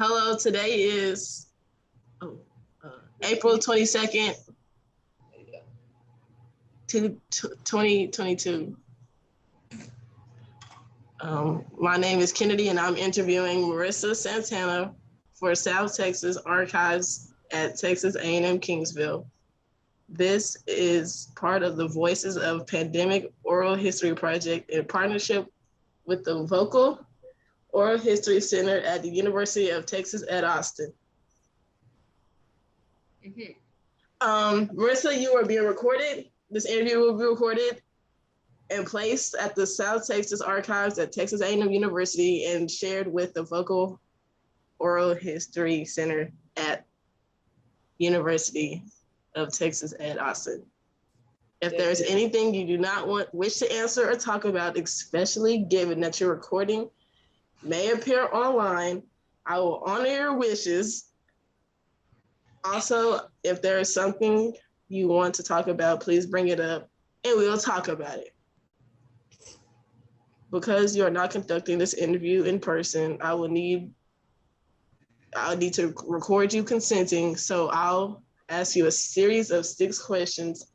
Hello, today is April 22nd, 2022. My name is Kennedy and I'm interviewing Marissa Santana for South Texas Archives at Texas A&M Kingsville. This is part of the Voices of Pandemic Oral History Project in partnership with the Vocal Oral History Center at the University of Texas at Austin. Marissa, you are being recorded. This interview will be recorded and placed at the South Texas Archives at Texas A&M University and shared with the Vocal Oral History Center at University of Texas at Austin. If there's anything you do not wish to answer or talk about, especially given that your recording may appear online, I will honor your wishes. Also, if there is something you want to talk about, please bring it up and we'll talk about it. Because you are not conducting this interview in person, I'll need to record you consenting. So I'll ask you a series of 6 questions.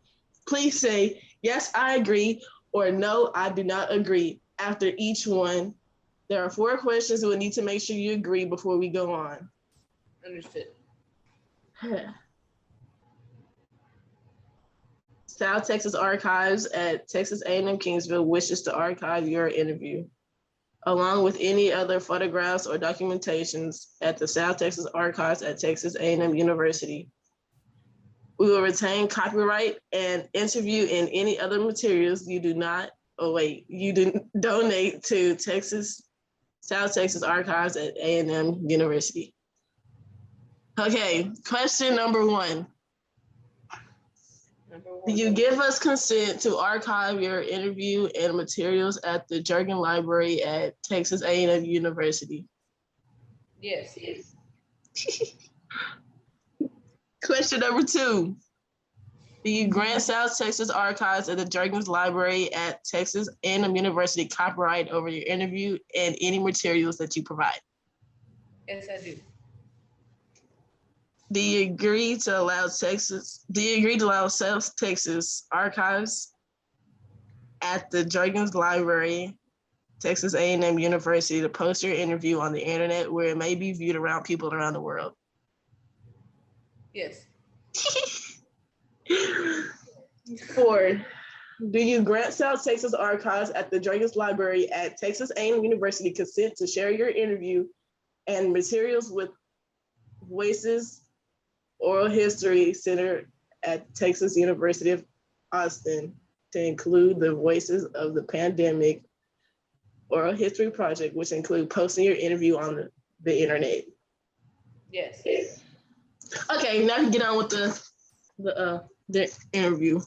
Please say, yes, I agree, or no, I do not agree. After each one, there are 4 questions. We'll need to make sure you agree before we go on. Understood. South Texas Archives at Texas A&M Kingsville wishes to archive your interview, along with any other photographs or documentations at the South Texas Archives at Texas A&M University. We will retain copyright and interview in any other materials you donate to South Texas Archives at A&M University. Okay, question number 1. Do you give us consent to archive your interview and materials at the Jurgen Library at Texas A&M University? Yes. Question number 2. Do you grant South Texas Archives at the Jurgens Library at Texas A&M University copyright over your interview and any materials that you provide? Yes, I do. Do you agree to allow South Texas Archives at the Jurgens Library, Texas A&M University to post your interview on the internet where it may be viewed around people around the world? Yes. 4, do you grant South Texas Archives at the Jurgens Library at Texas A&M University consent to share your interview and materials with Voices Oral History Center at Texas University of Austin to include the Voices of the Pandemic Oral History Project, which include posting your interview on the internet? Yes. Okay, now we get on with the interview.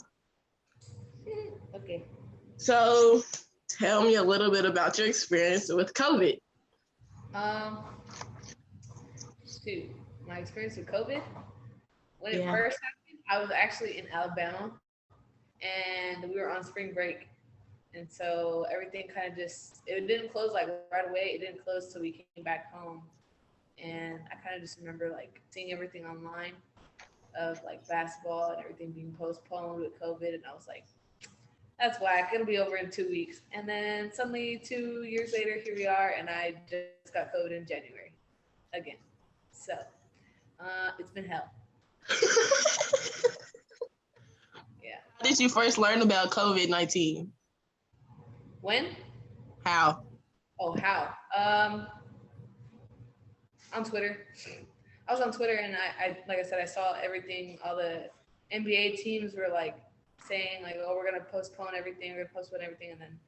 Okay. So tell me a little bit about your experience with COVID. My experience with COVID. When it first happened, I was actually in Alabama and we were on spring break. And so everything kind of it didn't close like right away. It didn't close till we came back home. And I kind of just remember like seeing everything online of like basketball and everything being postponed with COVID. And I was like, that's whack. It'll be over in 2 weeks. And then suddenly 2 years later, here we are. And I just got COVID in January again. So it's been hell. Yeah. How did you first learn about COVID-19? When? How? Oh, how? On Twitter. I was on Twitter and I like I said, I saw everything. All the NBA teams were like saying like, oh, we're going to postpone everything. And then,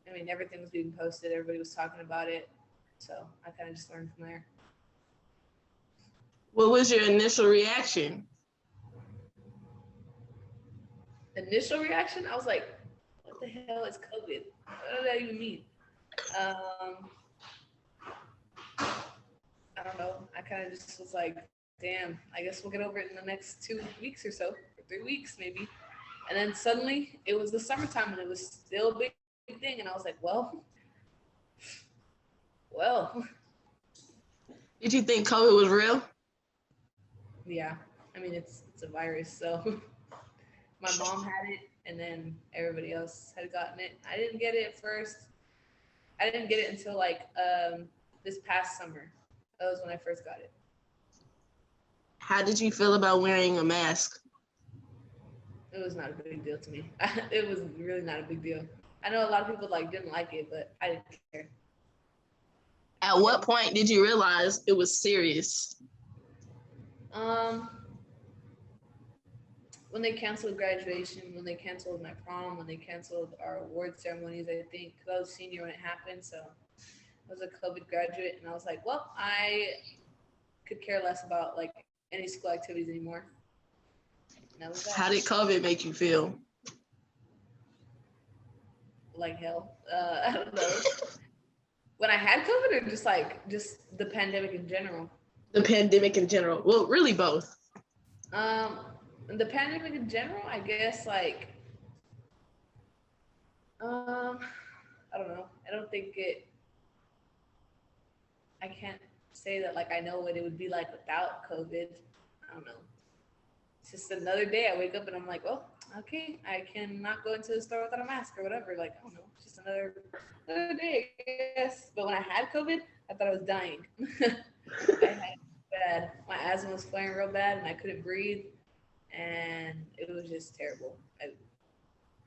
I mean, everything was being posted. Everybody was talking about it. So I kind of just learned from there. What was your initial reaction? Initial reaction? I was like, what the hell is COVID? What does that even mean? I don't know. I kind of just was like, damn, I guess we'll get over it in the next 2 weeks or so, or 3 weeks maybe. And then suddenly it was the summertime and it was still a big thing. And I was like, well. Did you think COVID was real? Yeah, I mean it's a virus, so my mom had it, and then everybody else had gotten it. I didn't get it at first. I didn't get it until like this past summer. That was when I first got it. How did you feel about wearing a mask? It was not a big deal to me. It was really not a big deal. I know a lot of people like didn't like it, but I didn't care. At what point did you realize it was serious? Um, when they canceled graduation, when they canceled my prom, when they canceled our award ceremonies, I think, because I was senior when it happened, so I was a Kovid graduate, and I was like, well, I could care less about like any school activities anymore. And that was that. How did COVID make you feel? Like hell. I don't know. When I had COVID, or just the pandemic in general? The pandemic in general. Well, really both. The pandemic in general, I guess like I don't know. I don't think it. I can't say that like I know what it would be like without COVID. I don't know. It's just another day. I wake up and I'm like, well, okay, I cannot go into the store without a mask or whatever. Like, I don't know, it's just another day, I guess. But when I had COVID, I thought I was dying. I had it bad. My asthma was flaring real bad, and I couldn't breathe, and it was just terrible. I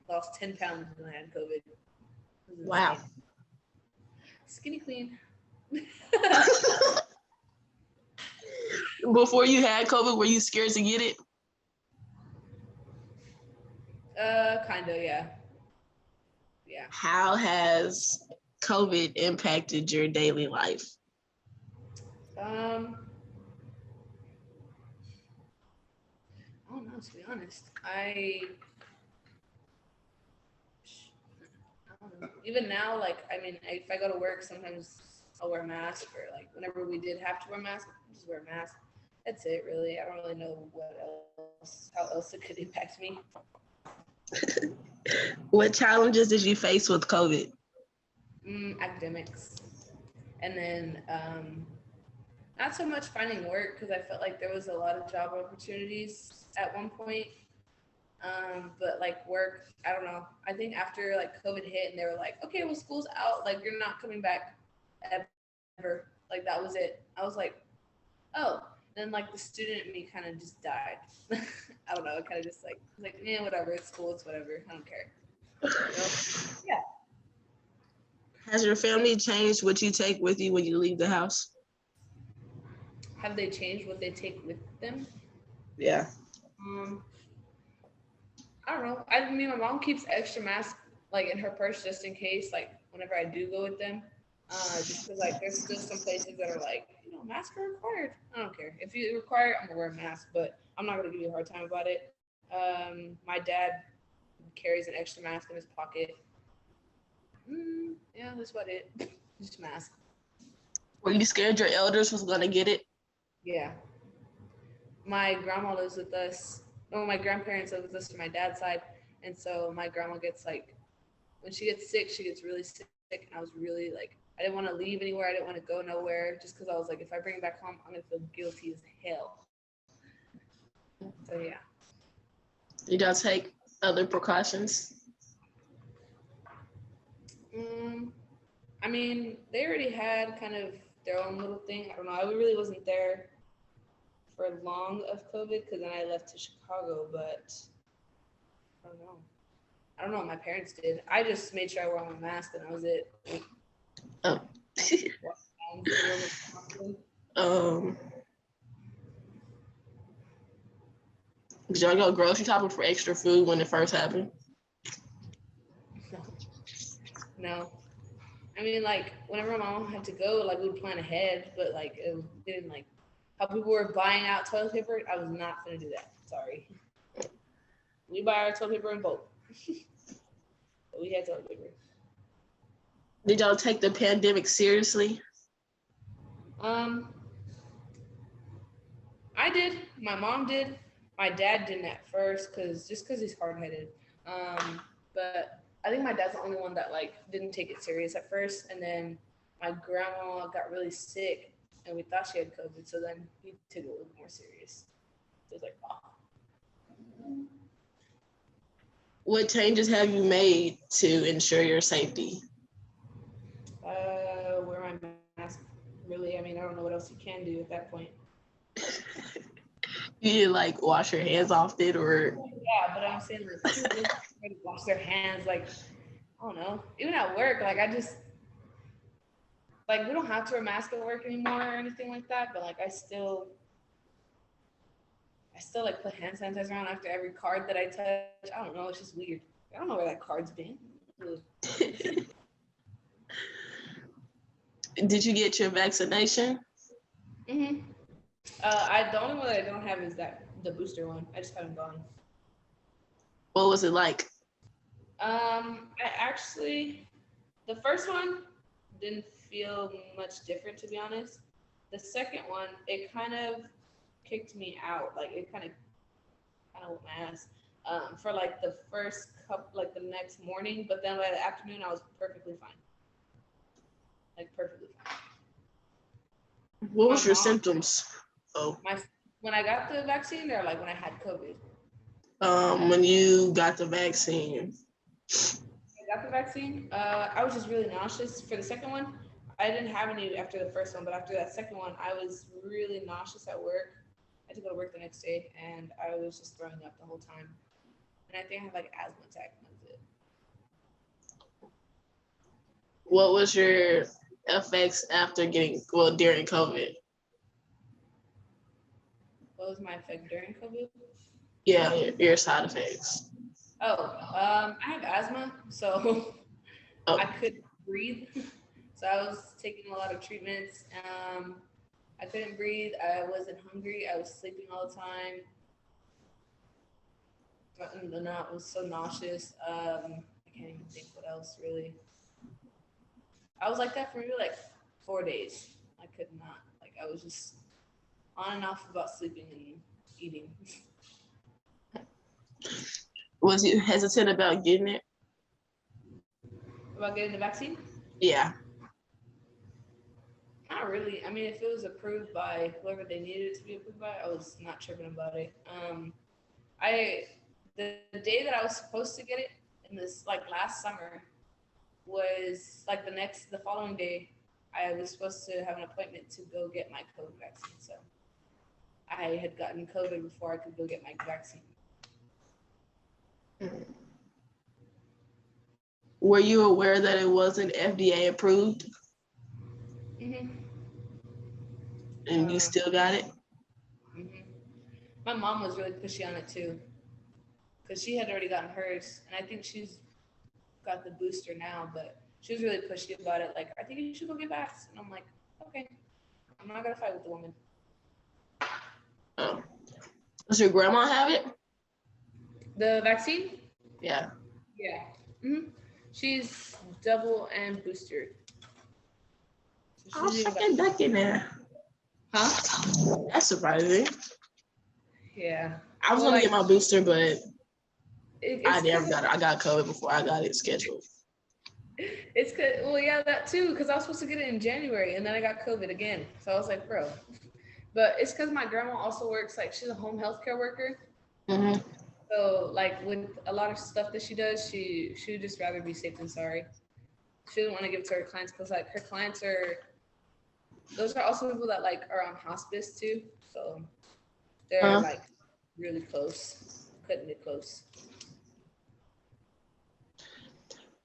lost 10 pounds when I had COVID. Wow. Skinny queen. Before you had COVID, were you scared to get it? Kinda, yeah. Yeah. How has COVID impacted your daily life? I don't know, to be honest. I don't know. Even now, like, I mean, if I go to work, sometimes I'll wear a mask, or like whenever we did have to wear masks, I just wear a mask. That's it, really. I don't really know how else it could impact me. What challenges did you face with COVID? Academics. And then not so much finding work, because I felt like there was a lot of job opportunities at one point. But like work, I don't know. I think after like COVID hit and they were like, okay, well, school's out, like you're not coming back ever. Like that was it. I was like, oh. Then like the student in me kind of just died. I don't know. It kind of just like yeah, whatever. It's school. It's whatever. I don't care. So, yeah. Has your family changed what you take with you when you leave the house? Have they changed what they take with them? Yeah. I don't know. I mean, my mom keeps extra masks like in her purse just in case, like whenever I do go with them. Just because like there's still some places that are like, masks are required. I don't care. If you require it, I'm gonna wear a mask, but I'm not gonna give you a hard time about it. My dad carries an extra mask in his pocket. Yeah, that's about it. Just a mask. Were you scared your elders was gonna get it? Yeah. My grandma lives with us. No, my grandparents live with us from my dad's side, and so my grandma gets like, when she gets sick, she gets really sick, and I was really like, I didn't want to leave anywhere. I didn't want to go nowhere, just because I was like, if I bring it back home, I'm gonna feel guilty as hell. So yeah. Did y'all take other precautions? I mean, they already had kind of their own little thing. I don't know. I really wasn't there for long of COVID because then I left to Chicago, but I don't know. I don't know what my parents did. I just made sure I wore my mask and that was it. Oh. Did y'all go grocery shopping for extra food when it first happened? No. I mean, like, whenever my mom had to go, like, we'd plan ahead, but, like, it didn't, like, how people were buying out toilet paper, I was not going to do that. Sorry. We buy our toilet paper in bulk. But we had toilet paper. Did y'all take the pandemic seriously? I did. My mom did. My dad didn't at first, because he's hard-headed. But I think my dad's the only one that like didn't take it serious at first, and then my grandma got really sick, and we thought she had COVID. So then we took it a little more serious. It was like, oh. What changes have you made to ensure your safety? Wear my mask. Really, I mean, I don't know what else you can do at that point. You like wash your hands often, or? Yeah, but I'm saying like people just try to wash their hands. Like, I don't know. Even at work, like I just like we don't have to wear masks at work anymore or anything like that. But like I still like put hand sanitizer on after every card that I touch. I don't know. It's just weird. I don't know where that card's been. Did you get your vaccination? The only one that I don't have is the booster one. I just haven't gone. What was it like? I actually, the first one didn't feel much different, to be honest. The second one, it kind of kicked me out. Like it kind of whooped my ass for like the first couple, like the next morning. But then by the afternoon, I was perfectly fine. Like perfectly fine. What was your symptoms? When I got the vaccine, or like when I had COVID? When you got the vaccine. I got the vaccine. I was just really nauseous. For the second one, I didn't have any after the first one, but after that second one, I was really nauseous at work. I had to go to work the next day, and I was just throwing up the whole time. And I think I had like an asthma attack, and that was it. What was your effects during COVID? What was my effect during COVID? Yeah, your side effects. I have asthma, so I couldn't breathe. So I was taking a lot of treatments. I couldn't breathe. I wasn't hungry. I was sleeping all the time. I was so nauseous. I can't even think what else really. I was like that for maybe like 4 days. I could not. Like I was just on and off about sleeping and eating. Was you hesitant about getting it? About getting the vaccine? Yeah. Not really. I mean, if it was approved by whoever they needed it to be approved by, I was not tripping about it. The day that I was supposed to get it in this like last summer was like the following day. I was supposed to have an appointment to go get my COVID vaccine. So I had gotten COVID before I could go get my vaccine. Were you aware that it wasn't FDA approved? Mm-hmm. And you still got it? Mm-hmm. My mom was really pushy on it too, because she had already gotten hers, and I think she's got the booster now, but she was really pushy about it. Like, I think you should go get vaxxed. And I'm like, okay, I'm not gonna fight with the woman. Oh. Does your grandma have it? The vaccine? Yeah. Yeah. Mm-hmm. She's double and boosted. So I'll check it back in there. Huh? That's surprising. Yeah. I was gonna get my booster, but I never got it. I got COVID before I got it scheduled. It's good. Well, yeah, that too, because I was supposed to get it in January, and then I got COVID again. So I was like, bro. But it's because my grandma also works, like, she's a home healthcare worker. Mm-hmm. So, like, with a lot of stuff that she does, she would just rather be safe than sorry. She doesn't want to give it to her clients because, like, her clients those are also people that, like, are on hospice too. So they're, like, really close, cutting it close.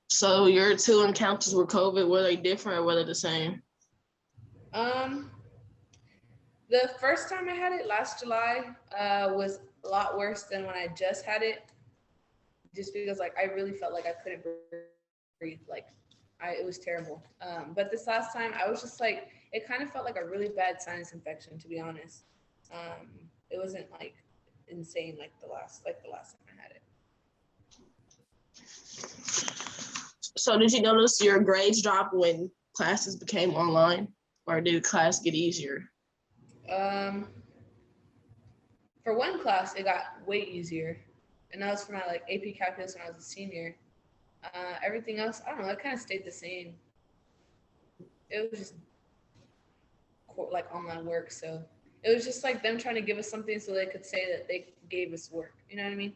So your two encounters with COVID, were they different or were they the same? The first time I had it last July was a lot worse than when I just had it. Just because like I really felt like I couldn't breathe. Like it was terrible. But this last time I was just like, it kind of felt like a really bad sinus infection, to be honest. It wasn't like insane like the last time I had it. So did you notice your grades drop when classes became online, or did class get easier? For one class, it got way easier, and that was for my like AP Calculus when I was a senior. Everything else, I don't know, it kind of stayed the same. It was just like online work. So it was just like them trying to give us something so they could say that they gave us work. You know what I mean?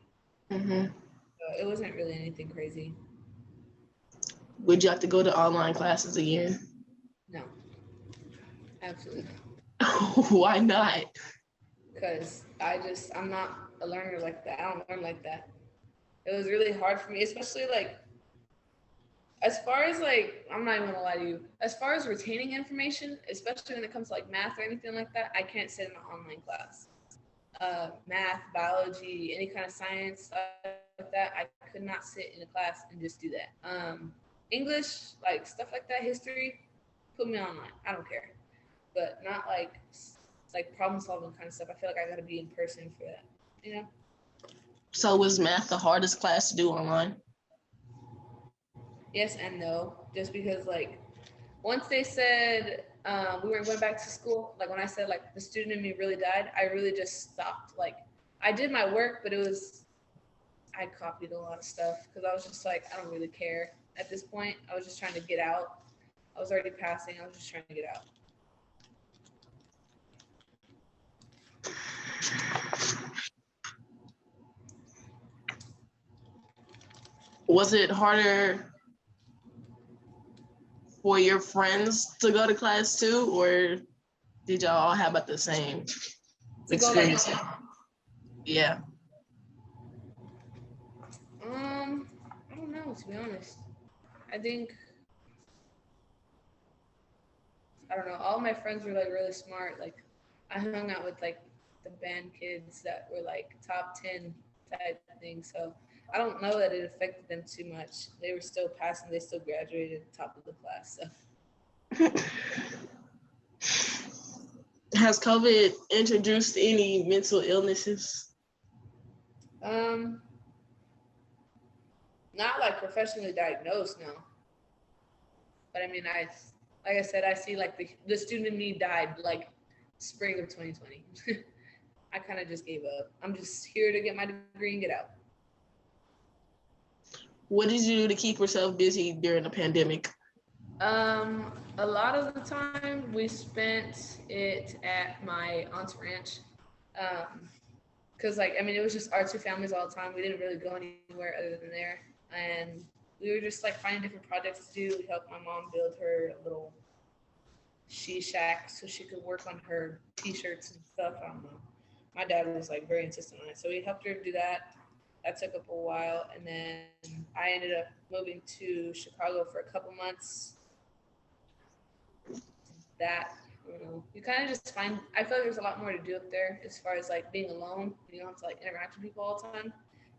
Mm-hmm. So it wasn't really anything crazy. Would you have to go to online classes again? No, absolutely not. Why not? Because I'm not a learner like that. I don't learn like that. It was really hard for me, especially like as far as like, I'm not even gonna lie to you, as far as retaining information, especially when it comes to like math or anything like that, I can't sit in an online class. Math, biology, any kind of science like that, I could not sit in a class and just do that. English, like stuff like that, history, put me online. I don't care, but not like problem solving kind of stuff. I feel like I gotta be in person for that. You know? So was math the hardest class to do online? Yes and no. Just because like once they said we weren't going back to school, like when I said like the student in me really died, I really just stopped. Like I did my work, but I copied a lot of stuff because I was just like, I don't really care at this point. I was just trying to get out. I was already passing. I was just trying to get out. Was it harder for your friends to go to class too, or did y'all all have about the same experience? Go like, yeah. I don't know, to be honest. I think I don't know. All my friends were like really smart. Like I hung out with like the band kids that were like top 10 type thing. So I don't know that it affected them too much. They were still passing. They still graduated at the top of the class. So. Has COVID introduced any mental illnesses? Not like professionally diagnosed, no. But I mean, like I said, I see like the student in me died like spring of 2020. I kind of just gave up. I'm just here to get my degree and get out. What did you do to keep yourself busy during the pandemic? A lot of the time we spent it at my aunt's ranch. Cause like, I mean, it was just our two families all the time. We didn't really go anywhere other than there. And we were just like finding different projects to do. We helped my mom build her little she shack so she could work on her t-shirts and stuff. I don't know. My dad was like very insistent on it. So we helped her do that. That took up a while. And then I ended up moving to Chicago for a couple months. That, I don't know. You kind of just find, I feel like there's a lot more to do up there as far as like being alone. You don't have to like interact with people all the time.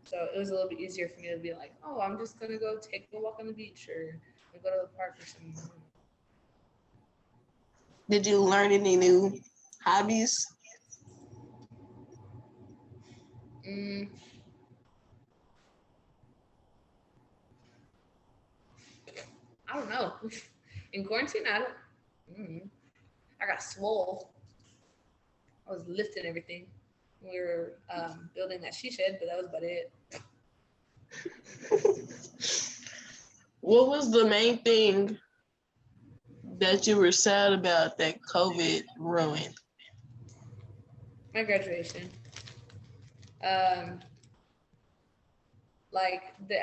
So it was a little bit easier for me to be like, oh, I'm just going to go take a walk on the beach or go to the park or something. Did you learn any new hobbies? I don't know. In quarantine, I got swole. I was lifting everything. We were building that she shed, but that was about it. What was the main thing that you were sad about that COVID ruined? My graduation.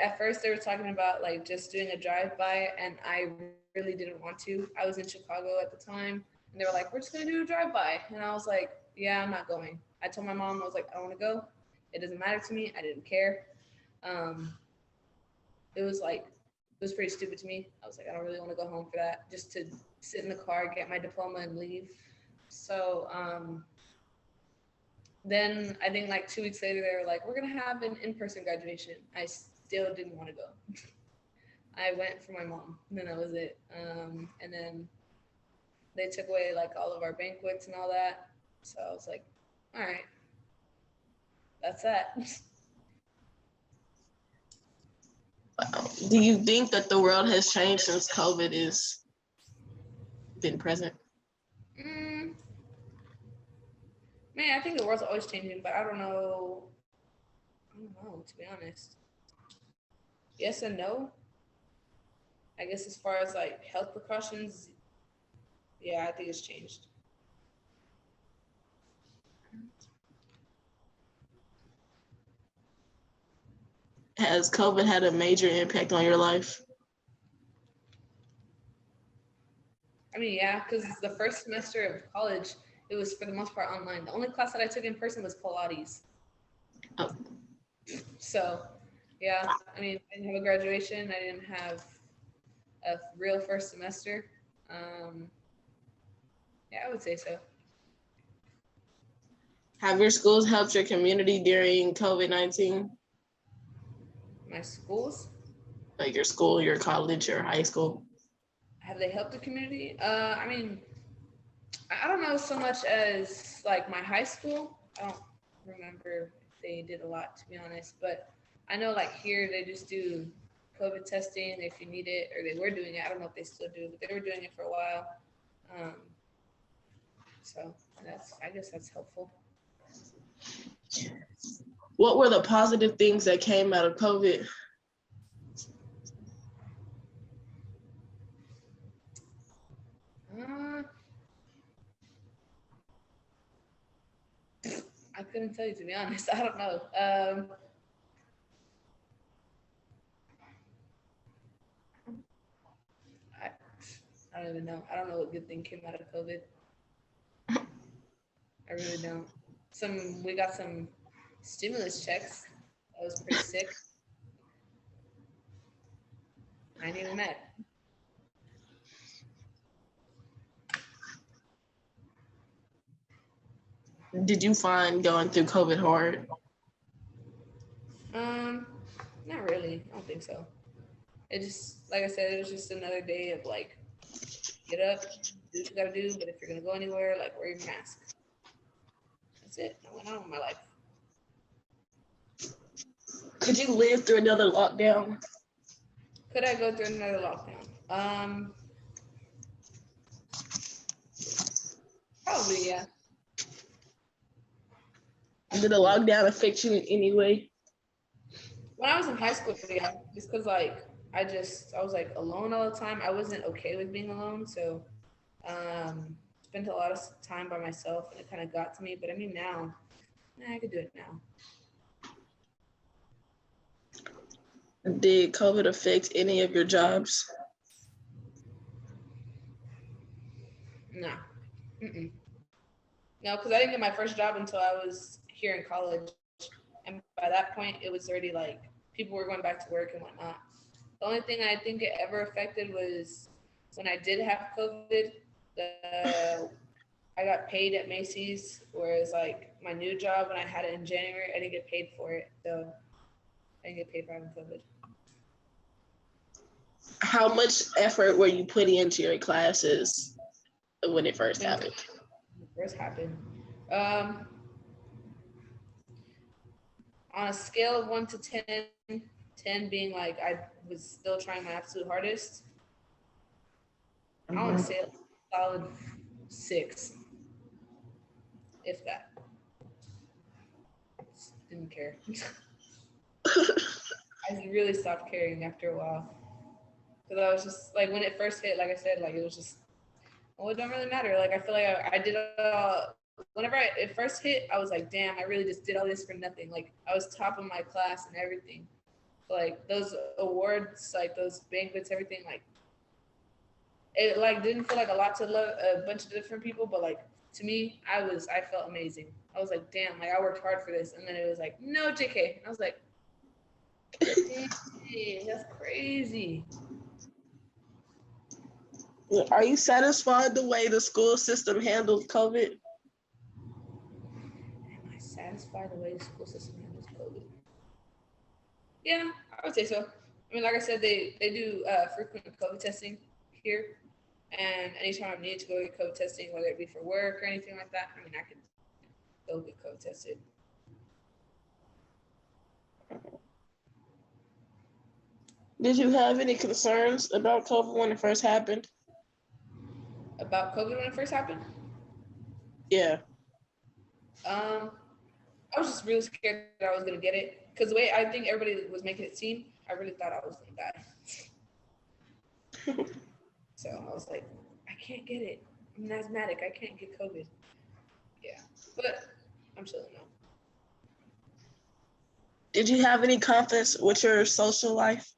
At first they were talking about like just doing a drive-by, and I really didn't want to. I was in Chicago at the time, and they were like, we're just gonna do a drive-by, and I was like, yeah, I'm not going. I told my mom, I was like, I want to go. It doesn't matter to me. I didn't care. It was pretty stupid to me. I was like, I don't really want to go home for that, just to sit in the car, get my diploma, and leave. So then I think like 2 weeks later, they were like, we're going to have an in-person graduation. I still didn't want to go. I went for my mom, and then that was it. And then they took away like all of our banquets and all that. So I was like, all right, that's that. Do you think that the world has changed since COVID has been present? Man, I think the world's always changing, but I don't know, to be honest. Yes and no. I guess as far as like health precautions, yeah, I think it's changed. Has COVID had a major impact on your life? I mean, yeah, because the first semester of college, it was for the most part online. The only class that I took in person was Pilates. Oh. So, yeah, I mean, I didn't have a graduation. I didn't have a real first semester. Yeah, I would say so. Have your schools helped your community during COVID-19? My schools? Like your school, your college, your high school? Have they helped the community? I mean, I don't know so much as like my high school. I don't remember if they did a lot, to be honest. But I know like here they just do COVID testing if you need it, or they were doing it. I don't know if they still do, but they were doing it for a while. So I guess that's helpful. What were the positive things that came out of COVID? I couldn't tell you, to be honest. I don't know. I don't even know. I don't know what good thing came out of COVID. I really don't. We got some stimulus checks. That was pretty sick. I ain't even mad. Did you find going through COVID hard? Not really. I don't think so. It just, like I said, it was just another day of like, get up, do what you gotta do, but if you're gonna go anywhere, like wear your mask. That's it. I went on with my life. Could you live through another lockdown? Could I go through another lockdown? Probably, yeah. Did the lockdown affect you in any way? When I was in high school, yeah, just because like I was like alone all the time. I wasn't okay with being alone, so spent a lot of time by myself, and it kind of got to me. But I mean, now, I could do it now. Did COVID affect any of your jobs? No. Mm-mm. No, because I didn't get my first job until I was here in college. And by that point, it was already like people were going back to work and whatnot. The only thing I think it ever affected was when I did have COVID, I got paid at Macy's, whereas like my new job, when I had it in January, I didn't get paid for it. So I didn't get paid for having COVID. How much effort were you putting into your classes when it first happened? On a scale of 1 to 10, 10 being like I was still trying my absolute hardest, I want to say a solid 6, if that. Just didn't care. I really stopped caring after a while. Because I was just like, when it first hit, like I said, like it was just, well, it don't really matter. Like I feel like I did whenever it first hit, I was like, damn, I really just did all this for nothing. Like I was top of my class and everything. Like those awards, like those banquets, everything, like it like didn't feel like a lot to a bunch of different people, but like to me, I felt amazing. I was like, damn, like I worked hard for this. And then it was like, no, JK. And I was like, dang, that's crazy. Are you satisfied the way the school system handled COVID? Am I satisfied the way the school system handles COVID? Yeah, I would say so. I mean, like I said, they do frequent COVID testing here. And anytime I need to go get COVID testing, whether it be for work or anything like that, I mean, I could go get COVID tested. Did you have any concerns about COVID when it first happened? About COVID when it first happened? Yeah. I was just really scared that I was gonna get it. Because the way I think everybody was making it seem, I really thought I was gonna die. So I was like, I can't get it. I'm an asthmatic. I can't get COVID. Yeah, but I'm chilling now. Did you have any conflicts with your social life?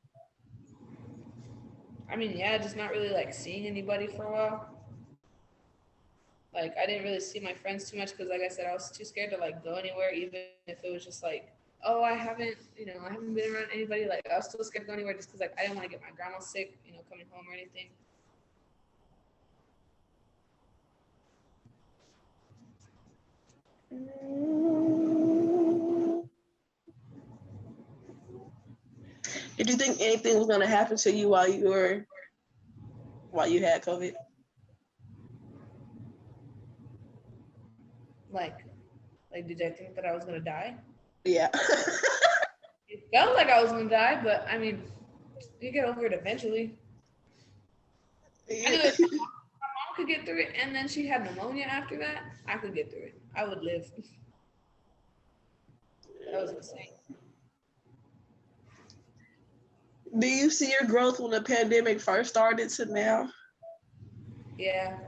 I mean, yeah, just not really like seeing anybody for a while. Like I didn't really see my friends too much because, like I said, I was too scared to like go anywhere, even if it was just like, oh, I haven't been around anybody. Like I was still scared to go anywhere just because like I didn't want to get my grandma sick, coming home or anything. Did you think anything was gonna happen to you while you had COVID? Like, did I think that I was gonna die? Yeah. It felt like I was gonna die, but I mean, you get over it eventually. I knew if my mom could get through it, and then she had pneumonia after that, I could get through it. I would live. That was insane. Do you see your growth when the pandemic first started to now? Yeah.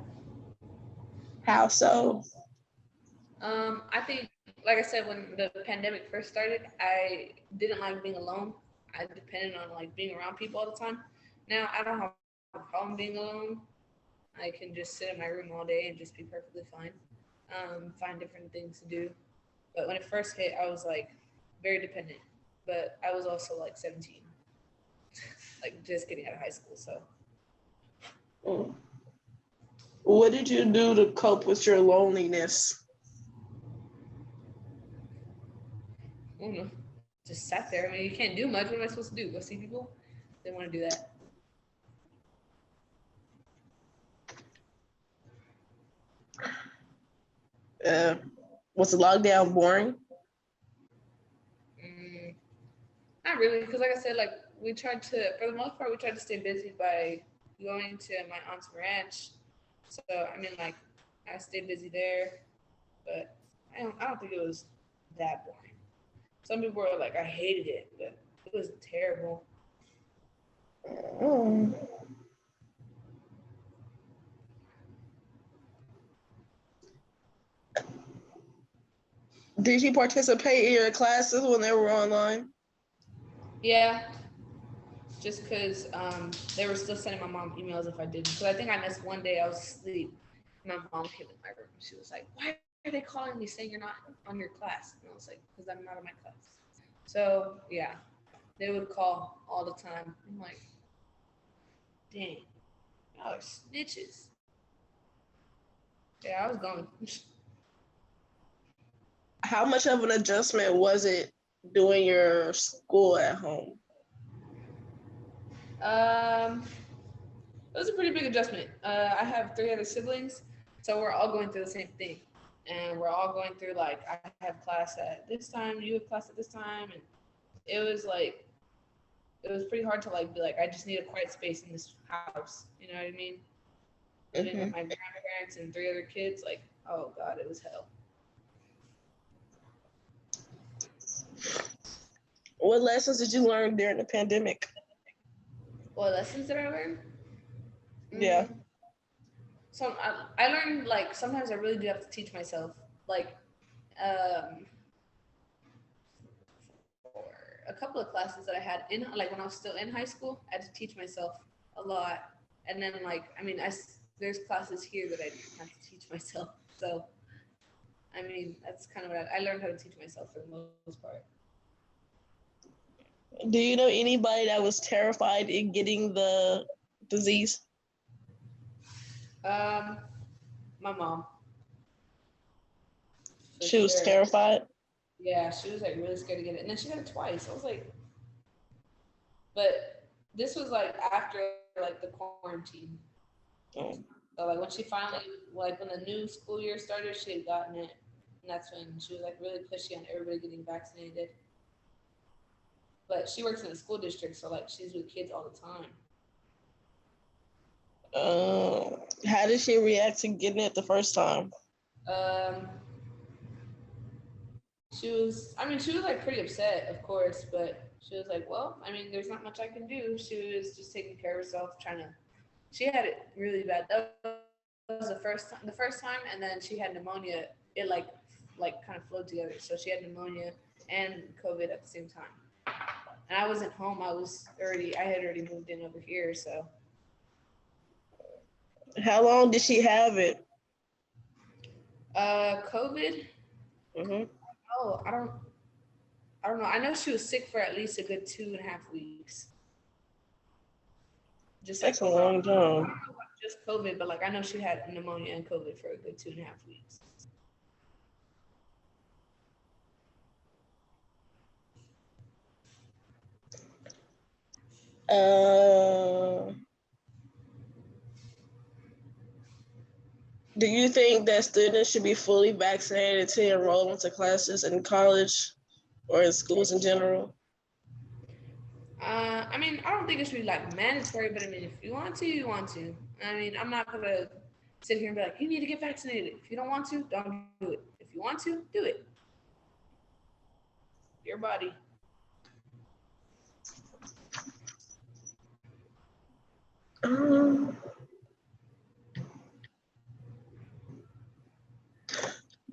How so? I think, like I said, when the pandemic first started, I didn't like being alone. I depended on like being around people all the time. Now I don't have a problem being alone. I can just sit in my room all day and just be perfectly fine. Find different things to do. But when it first hit, I was like very dependent. But I was also like 17, like just getting out of high school. So. What did you do to cope with your loneliness? I don't know. Just sat there. I mean, you can't do much. What am I supposed to do? Go see people? Didn't want to do that. Was the lockdown boring? Not really, because like I said, like we tried to, for the most part, we tried to stay busy by going to my aunt's ranch. So I mean, like I stayed busy there, but I don't think it was that boring. Some people were like, I hated it, but it was terrible. Did you participate in your classes when they were online? Yeah, just because they were still sending my mom emails if I didn't. So I think I missed one day. I was asleep. My mom came in my room. She was like, "Why are they calling me saying you're not on your class?" And I was like, "Because I'm not on my class." So yeah, they would call all the time. I'm like, "Dang, y'all are snitches." Yeah, I was going. How much of an adjustment was it doing your school at home? It was a pretty big adjustment. I have 3 other siblings, so we're all going through the same thing, and we're all going through like I have class at this time, you have class at this time, and it was like it was pretty hard to like be like I just need a quiet space in this house. You know what I mean? Living with my grandparents and 3 other kids, like oh god, it was hell. What lessons did you learn during the pandemic? What lessons did I learn? Yeah. So I learned like sometimes I really do have to teach myself. Like for a couple of classes that I had in like when I was still in high school, I had to teach myself a lot. And then like I mean there's classes here that I have to teach myself. So I mean that's kind of what I learned how to teach myself for the most part. Do you know anybody that was terrified in getting the disease? My mom. She was terrified? Yeah, she was like really scared to get it. And then she got it twice. I was like, but this was like after like the quarantine. So like when she finally like when the new school year started, she had gotten it. And that's when she was like really pushy on everybody getting vaccinated. But she works in a school district, so like she's with kids all the time. How did she react to getting it the first time? She was like pretty upset, of course, but she was like, well, I mean, there's not much I can do. She was just taking care of herself, she had it really bad. That was the first time, and then she had pneumonia. It like kind of flowed together. So she had pneumonia, and COVID at the same time. And I wasn't home. I had already moved in over here. So How long did she have it? COVID. Mm-hmm. Oh, I don't know. I know she was sick for at least a good 2.5 weeks. Just like That's a long time. just COVID, but like I know she had pneumonia and COVID for a good 2.5 weeks. Uh, do you think that students should be fully vaccinated to enroll into classes in college or in schools in general? I mean, I don't think it should be like mandatory, but I mean, if you want to, you want to. I mean, I'm not gonna sit here and be like, you need to get vaccinated. If you don't want to, don't do it. If you want to, do it. Your body. Um,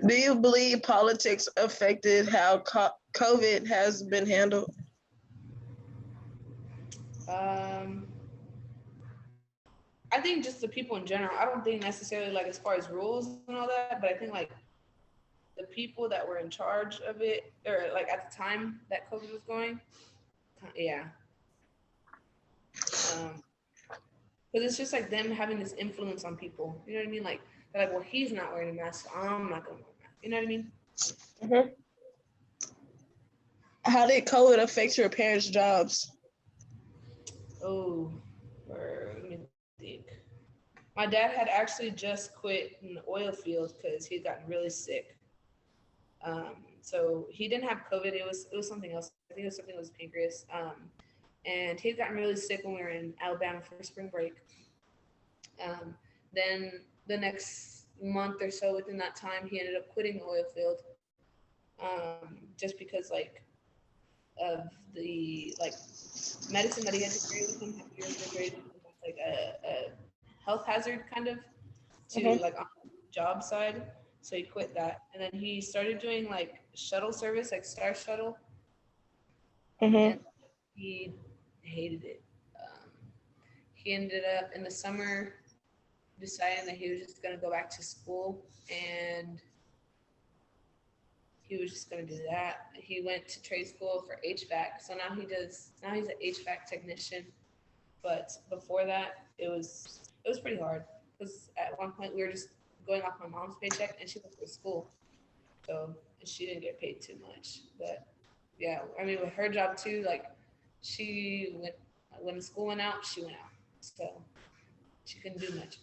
do you believe politics affected how COVID has been handled? Um, I think just the people in general. I don't think necessarily like as far as rules and all that, but I think like the people that were in charge of it, or like at the time that COVID was going, yeah. Because it's just like them having this influence on people. You know what I mean? Like they're like, well, he's not wearing a mask, so I'm not gonna wear a mask. You know what I mean? Mm-hmm. How did COVID affect your parents' jobs? Oh, let me think. My dad had actually just quit in the oil field because he'd gotten really sick. So he didn't have COVID. It was something else. I think it was something with his pancreas. And he'd gotten really sick when we were in Alabama for spring break. Then the next month or so within that time, he ended up quitting the oil field, just because like of the like medicine that he had to carry with him had to be refrigerated. Like a health hazard kind of to like on the job side. So he quit that, and then he started doing like shuttle service, like Star Shuttle, and he hated it. Um, he ended up in the summer deciding that he was just going to go back to school, and he was just going to do that. He went to trade school for HVAC, so now he's an HVAC technician. But before that, it was pretty hard because at one point we were just going off my mom's paycheck, and she went to school, so she didn't get paid too much. But yeah, I mean with her job too, like she went when the school went out, she went out, so she couldn't do much.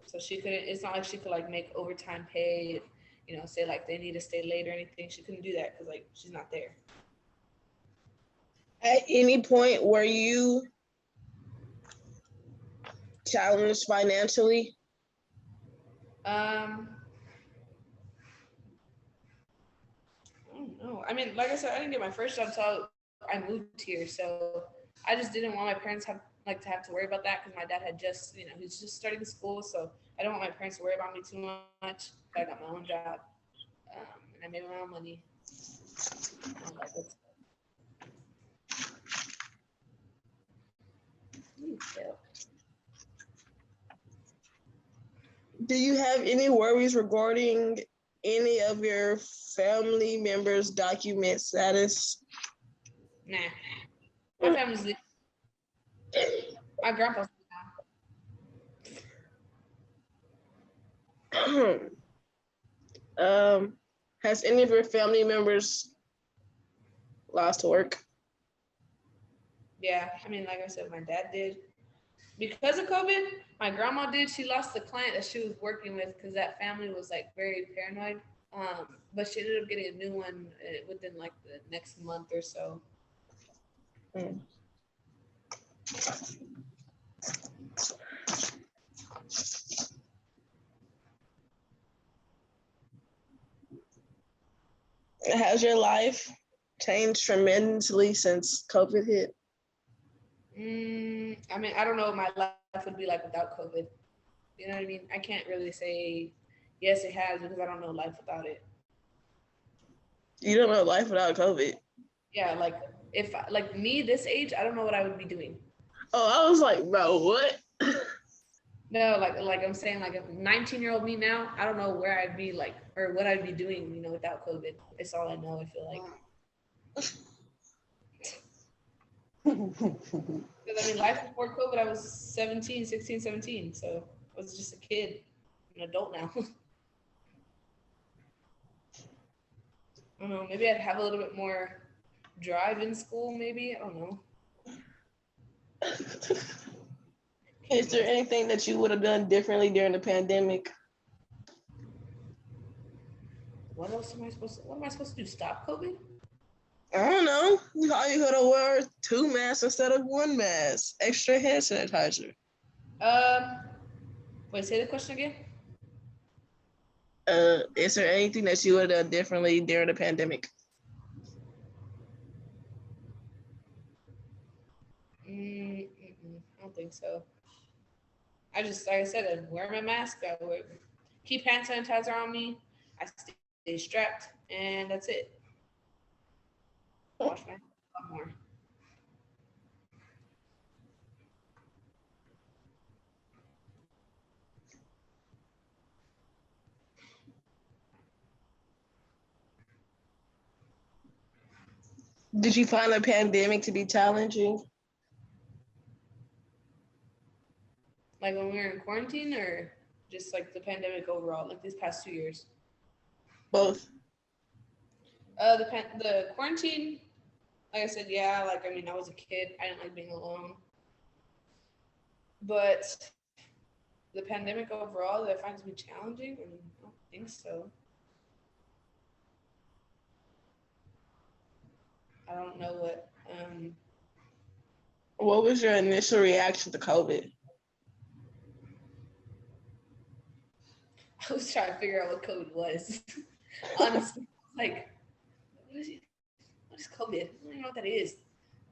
So she couldn't. It's not like she could like make overtime pay. Say like they need to stay late or anything. She couldn't do that because like she's not there. At any point were you challenged financially? I don't know. I mean, like I said, I didn't get my first job until I moved here, so I just didn't want my parents to have to worry about that because my dad had just he's just starting school, so I don't want my parents to worry about me too much. I got my own job, and I made my own money. Do you have any worries regarding any of your family members' document status? Nah, my family's leaving. My grandpa's Has any of your family members lost work? Yeah, I mean, like I said, my dad did. Because of COVID, my grandma did. She lost the client that she was working with because that family was like very paranoid. But she ended up getting a new one within like the next month or so. Mm. Has your life changed tremendously since COVID hit? I mean, I don't know what my life would be like without COVID. You know what I mean? I can't really say yes, it has because I don't know life without it. You don't know life without COVID. Yeah, like if like me this age, I don't know what I would be doing. Oh, I was like, bro, what? No, like I'm saying, like a 19-year-old me now, I don't know where I'd be like or what I'd be doing, without COVID. It's all I know. I feel like. Because I mean, life before COVID, I was 17, 16, 17. So I was just a kid, an adult now. I don't know. Maybe I'd have a little bit more drive in school. Maybe I don't know. Is there anything that you would have done differently during the pandemic? What else am I supposed to? What am I supposed to do? Stop COVID? I don't know. How you gonna wear 2 masks instead of 1 mask? Extra hand sanitizer. Wait. Say the question again. Is there anything that you would have done differently during the pandemic? I don't think so. I just, like I said, I wear my mask. I would keep hand sanitizer on me. I stay strapped, and that's it. Wash my hands a lot more. Did you find the pandemic to be challenging? Like when we were in quarantine, or just like the pandemic overall, like these past 2 years. Both. The quarantine, like I said, yeah. Like I mean, I was a kid. I didn't like being alone. But the pandemic overall, that I find to be challenging. I mean, I don't think so. I don't know what. What was your initial reaction to COVID? I was trying to figure out what COVID was. Honestly, like, what is it? What is COVID? I don't even know what that is.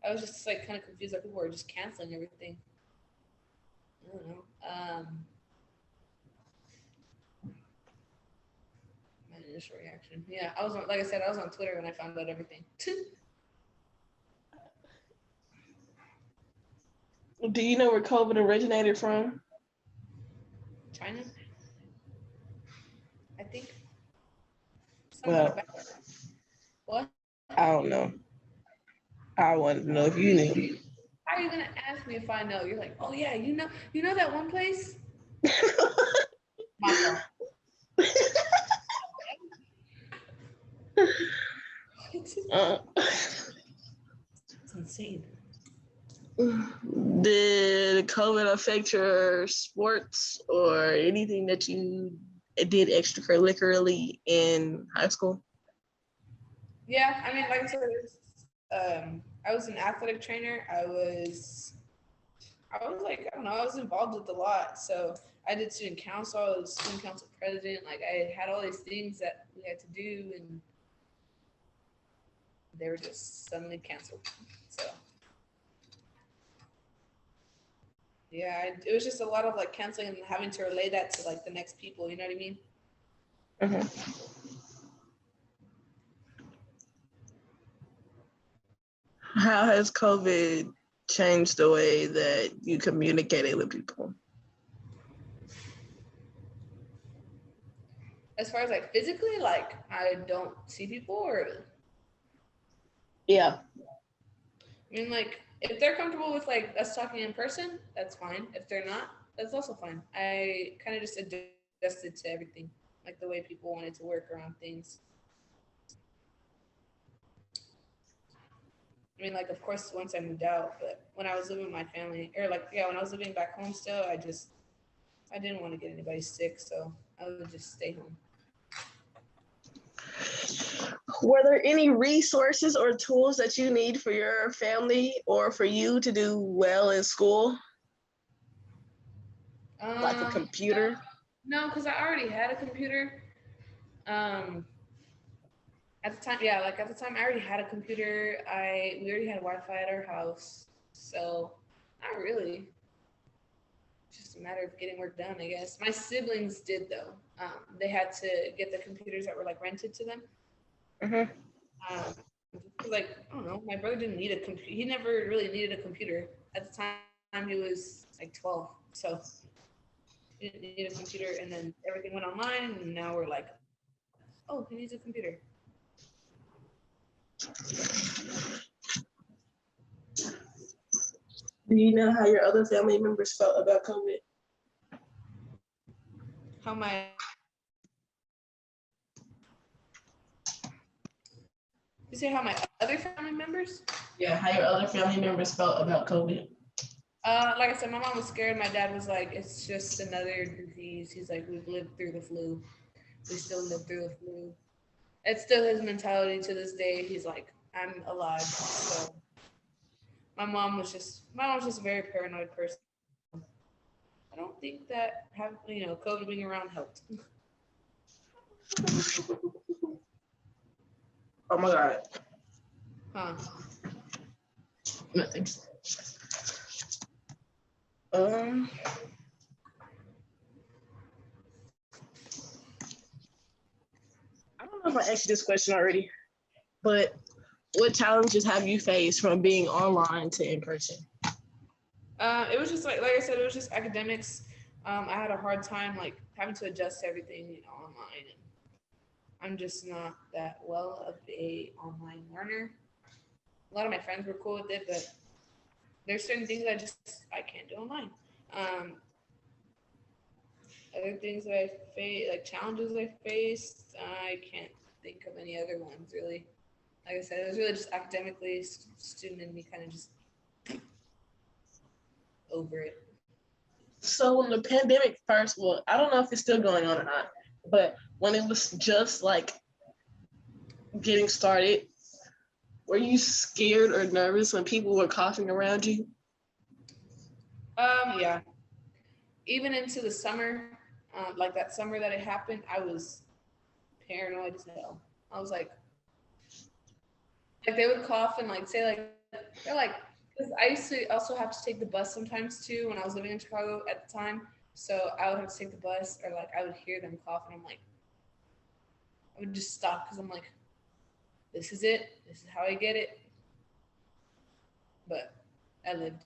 I was just like kind of confused. Like people were just canceling everything. I don't know. My initial reaction. Yeah, I was on, like I said, I was on Twitter when I found out everything. Do you know where COVID originated from? China, I think. Well, What? I don't know. I wanted to know if you knew. How are you gonna ask me if I know? You're like, oh yeah, you know that one place? My fault. uh, It's insane. did COVID affect your sports or anything that you did extracurricularly in high school? Yeah, I mean, like I said, I was an athletic trainer. I was like, I don't know, I was involved with a lot. So I did student council. I was student council president. Like I had all these things that we had to do, and they were just suddenly canceled. So yeah, it was just a lot of like canceling and having to relay that to like the next people. You know what I mean? Mm-hmm. How has COVID changed the way that you communicated with people? As far as like physically, like I don't see people, or Yeah. I mean, like if they're comfortable with like us talking in person, that's fine. If they're not, that's also fine. I kind of just adjusted to everything, like the way people wanted to work around things. I mean, like of course, once I moved out, but when I was living with my family, or like yeah, when I was living back home still, I didn't want to get anybody sick, so I would just stay home. Were there any resources or tools that you need for your family or for you to do well in school? Like a computer? No, because I already had a computer. Um, at the time, yeah, like at the time, I already had a computer. We already had Wi-Fi at our house, so not really. It's just a matter of getting work done, I guess. My siblings did though. They had to get the computers that were like rented to them. Mm-hmm. Like, I don't know, my brother didn't need a computer. He never really needed a computer. At the time, he was like 12. So he didn't need a computer. And then everything went online. And now we're like, oh, he needs a computer. Do you know how your other family members felt about COVID? How my You say how my other family members? Yeah, how your other family members felt about COVID. Like I said, my mom was scared. My dad was like, it's just another disease. He's like, we've lived through the flu. We still live through the flu. It's still his mentality to this day. He's like, I'm alive. So my mom's just a very paranoid person. I don't think that COVID being around helped. Oh my God. Huh. Nothing. I don't know if I asked you this question already, but what challenges have you faced from being online to in person? It was just like I said, it was just academics. I had a hard time like having to adjust to everything online, and I'm just not that well of a online learner. A lot of my friends were cool with it, but there's certain things I can't do online. Um, Other things that I faced, like challenges I faced, I can't think of any other ones really. Like I said, it was really just academically, student and me kind of just over it. So when the pandemic first, well, I don't know if it's still going on or not, but when it was just like getting started, were you scared or nervous when people were coughing around you? Yeah. Even into the summer, like that summer that it happened, I was paranoid as hell. I was like they would cough and like say they're like, because I used to also have to take the bus sometimes too when I was living in Chicago at the time. So I would have to take the bus or like I would hear them cough and I'm like, I would just stop because I'm like, this is it. This is how I get it. But I lived.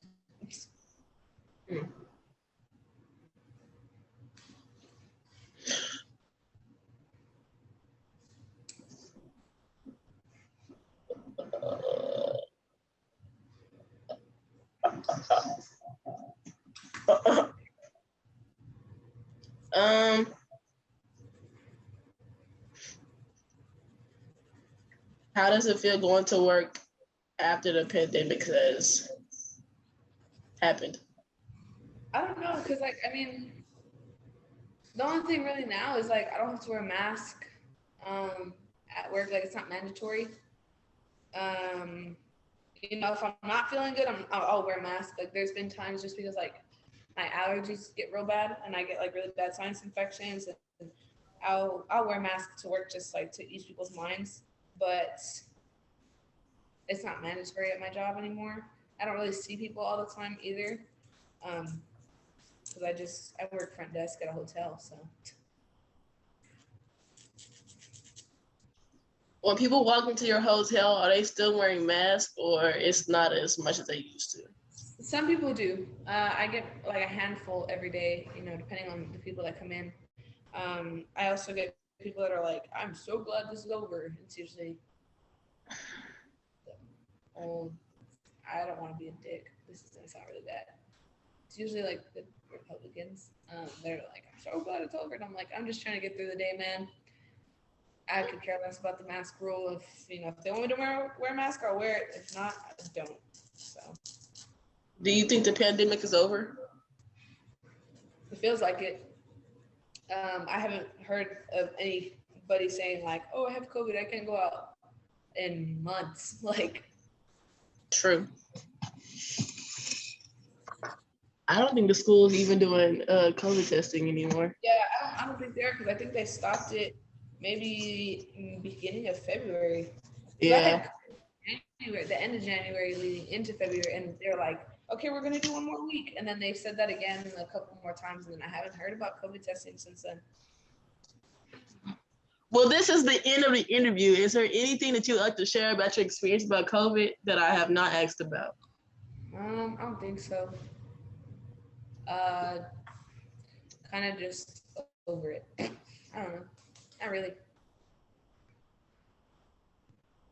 Um, how does it feel going to work after the pandemic has happened? I don't know because like I mean, the only thing really now is like I don't have to wear a mask at work. Like it's not mandatory. Um, if I'm not feeling good, I'll wear a mask. Like there's been times just because like my allergies get real bad and I get like really bad sinus infections and I'll wear a mask to work just like to ease people's minds. But it's not mandatory at my job anymore. I don't really see people all the time either. Because I work front desk at a hotel, so. When people walk into your hotel, are they still wearing masks or it's not as much as they used to? Some people do. I get like a handful every day, depending on the people that come in. I also get people that are like, I'm so glad this is over. It's usually, oh, I don't want to be a dick. This is going to sound really bad. It's usually like the Republicans. They're like, I'm so glad it's over. And I'm like, I'm just trying to get through the day, man. I could care less about the mask rule. If they want me to wear a mask, I'll wear it. If not, I don't. So. Do you think the pandemic is over? It feels like it. I haven't heard of anybody saying like, "Oh, I have COVID. I can't go out," in months. Like, true. I don't think the school is even doing COVID testing anymore. Yeah, I don't think they are because I think they stopped it maybe in the beginning of February. Yeah. January, the end of January leading into February, and they're like, okay, we're gonna do one more week, and then they said that again a couple more times, and then I haven't heard about COVID testing since then. Well, this is the end of the interview. Is there anything that you'd like to share about your experience about COVID that I have not asked about? I don't think so. Uh, kind of just over it. I don't know. Not really.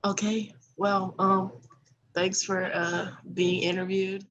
Okay. Well, thanks for being interviewed.